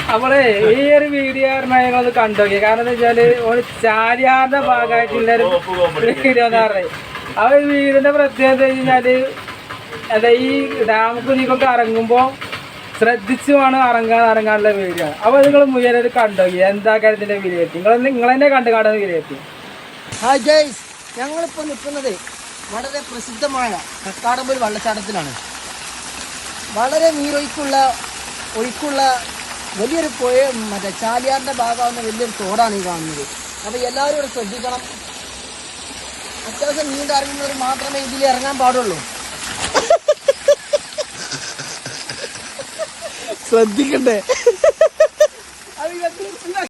നമ്മളെ ഈ ഒരു വീഡിയോ ഞങ്ങളത് കണ്ടോക്കി. കാരണം എന്താ വെച്ചാല് ഒരു ചാലിയാറിന്റെ ഭാഗമായിട്ടുള്ളൊരു വീഡിയോ എന്ന് പറഞ്ഞത്. ആ ഒരു വീടിന്റെ പ്രത്യേകത വെച്ചാല് അതെ ഈ ഡാമൊക്കെ നീക്കൊക്കെ ഇറങ്ങുമ്പോ ശ്രദ്ധിച്ചു വേണം ഇറങ്ങാനുള്ള വീഡിയോ. അപ്പൊ നിങ്ങൾ മുഴുവൻ കണ്ടോക്കി എന്താ കാര്യത്തിന്റെ വിലയിരുത്തി നിങ്ങൾ തന്നെ കാണുന്ന വിലയിരുത്തി. ഹായ് ഗൈസ്, ഞങ്ങളിപ്പോ നിൽക്കുന്നത് വളരെ പ്രസിദ്ധമായ കക്കാടംപൊയിൽ വെള്ളച്ചാട്ടത്തിലാണ്. വളരെ ഒഴുക്കുള്ള വലിയൊരു പുഴ, മറ്റേ ചാലിയാറിന്റെ ഭാഗമാകുന്ന വലിയൊരു തോടാണ് ഈ കാണുന്നത്. അപ്പോൾ എല്ലാവരും ഇവിടെ ശ്രദ്ധിക്കണം. അത്യാവശ്യം നീണ്ട അറിയുന്നവർ മാത്രമേ ഇതിൽ ഇറങ്ങാൻ പാടുള്ളൂ. ശ്രദ്ധിക്കണ്ടേ?